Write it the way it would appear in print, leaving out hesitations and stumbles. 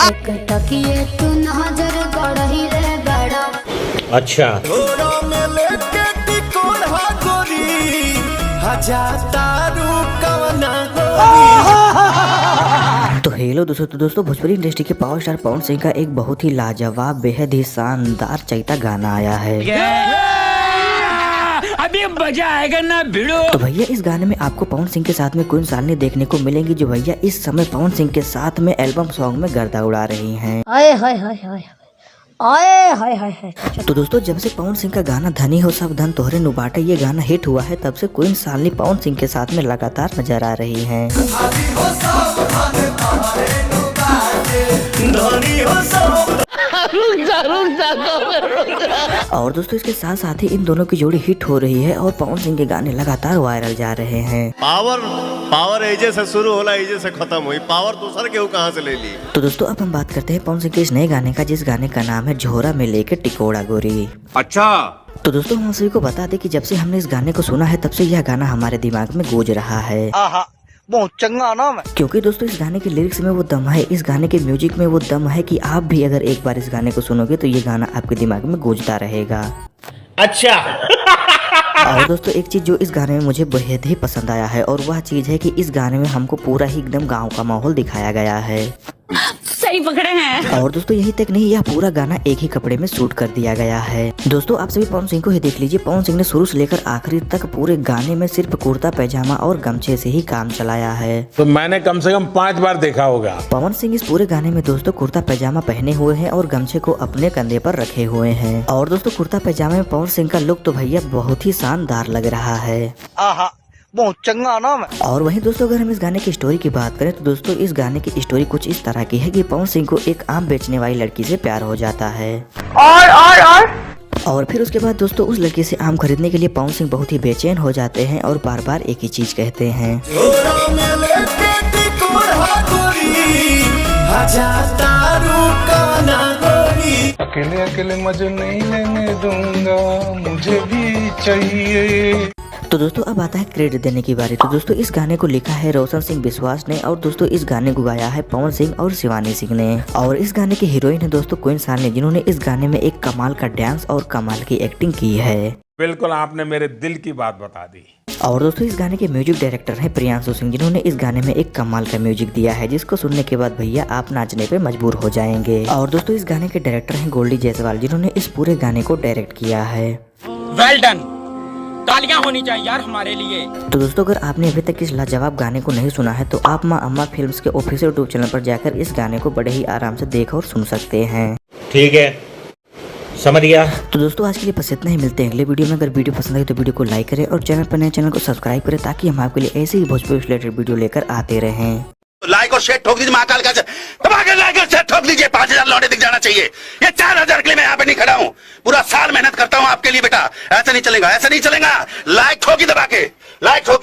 एक टकिए तू नजर गड़ही रे बड़ा। अच्छा तो हेलो दोस्तों, भोजपुरी इंडस्ट्री के पावर स्टार पवन सिंह का एक बहुत ही लाजवाब, बेहद ही शानदार चैता गाना आया है। अभी मजा आएगा ना भिड़ो। तो भैया इस गाने में आपको पवन सिंह के साथ में कोई सालनी देखने को मिलेंगी, जो भैया इस समय पवन सिंह के साथ में एल्बम सॉन्ग में गर्दा उड़ा रही हैं। आए हाय हाय हाय आए हाय हाय हाय। तो दोस्तों जब से पवन सिंह का गाना धनी हो सब धन तोहरे नुबाटा ये गाना हिट हुआ है, तब से क्वीन सालनी पवन सिंह के साथ में लगातार नजर आ रही हैं। और दोस्तों इसके साथ साथ ही इन दोनों की जोड़ी हिट हो रही है और पवन सिंह के गाने लगातार वायरल जा रहे हैं। पावर एजे से शुरू होला, एजे से खत्म हुई, पावर दूसर के कहां से ले ली। तो दोस्तों अब हम बात करते हैं पवन सिंह के इस नए गाने का, जिस गाने का नाम है झोरा में लेके टिकोड़ा गोरी। अच्छा तो दोस्तों हम सभी को बता दें कि जब से हमने इस गाने को सुना है, तब से यह गाना हमारे दिमाग में गूंज रहा है। बहुत चंगा नाम है। क्योंकि दोस्तों इस गाने के लिरिक्स में वो दम है, इस गाने के म्यूजिक में वो दम है कि आप भी अगर एक बार इस गाने को सुनोगे तो ये गाना आपके दिमाग में गूंजता रहेगा। अच्छा और दोस्तों एक चीज जो इस गाने में मुझे बेहद ही पसंद आया है, और वह चीज है कि इस गाने में हमको पूरा ही एकदम गाँव का माहौल दिखाया गया है। सही पकड़े हैं। और दोस्तों यही तक नहीं, यह पूरा गाना एक ही कपड़े में शूट कर दिया गया है। दोस्तों आप सभी पवन सिंह को ही देख लीजिए, पवन सिंह ने शुरू से लेकर आखिरी तक पूरे गाने में सिर्फ कुर्ता पैजामा और गमछे से ही काम चलाया है। तो मैंने कम से कम 5 बार देखा होगा। पवन सिंह इस पूरे गाने में दोस्तों कुर्ता पैजामा पहने हुए हैं और गमछे को अपने कंधे पर रखे हुए हैं। और दोस्तों कुर्ता पैजामे में पवन सिंह का लुक तो भैया बहुत ही शानदार लग रहा है। बहुत चंगा नाम है। और वहीं दोस्तों अगर हम इस गाने की स्टोरी की बात करें, तो दोस्तों इस गाने की स्टोरी कुछ इस तरह की है कि पवन सिंह को एक आम बेचने वाली लड़की से प्यार हो जाता है। और फिर उसके बाद दोस्तों उस लड़की से आम खरीदने के लिए पवन सिंह बहुत ही बेचैन हो जाते हैं और बार बार एक ही चीज कहते हैं। अकेले अकेले मजे नहीं लेने दूंगा, मुझे भी चाहिए। तो दोस्तों अब आता है क्रेडिट देने की बारी। तो दोस्तों इस गाने को लिखा है रोशन सिंह विश्वास ने, और दोस्तों इस गाने को गाया है पवन सिंह और शिवानी सिंह ने। और इस गाने की हीरोइन है दोस्तों क्वीन सालनी, जिन्होंने इस गाने में एक कमाल का डांस और कमाल की एक्टिंग की है। बिल्कुल आपने मेरे दिल की बात बता दी। और दोस्तों इस गाने के म्यूजिक डायरेक्टर हैं प्रियांशु सिंह, जिन्होंने इस गाने में एक कमाल का म्यूजिक दिया है, जिसको सुनने के बाद भैया आप नाचने पे मजबूर हो जाएंगे। और दोस्तों इस गाने के डायरेक्टर हैं गोल्डी जायसवाल, जिन्होंने इस पूरे गाने को डायरेक्ट किया है। वेल डन, तालियां होनी चाहिए यार हमारे लिए। तो दोस्तों अगर आपने अभी तक इस लाजवाब गाने को नहीं सुना है, तो आप माँ अम्मा फिल्म्स के ऑफिशियल यूट्यूब चैनल पर जाकर इस गाने को बड़े ही आराम से देख और सुन सकते हैं। ठीक है, समझ गया। तो दोस्तों आज के लिए बस इतना ही, मिलते हैं अगले वीडियो में। अगर वीडियो पसंद आई तो वीडियो को लाइक करें और चैनल पर नए चैनल को सब्सक्राइब करें, ताकि हम आपके लिए ऐसे ही भोजपुरी रिलेटेड वीडियो लेकर आते रहें। लाइक और शेयर ठोक दीजिए, महाकाल का दबाकर लाइक और शेयर ठोक दीजिए। 5000 लौटे दिख जाना चाहिए। ये 4000 के लिए मैं यहाँ पे नहीं खड़ा हूँ, पूरा साल मेहनत करता हूँ आपके लिए बेटा। ऐसा नहीं चलेगा, ऐसा नहीं चलेगा। लाइक ठोकी दबा के, लाइक ठोक।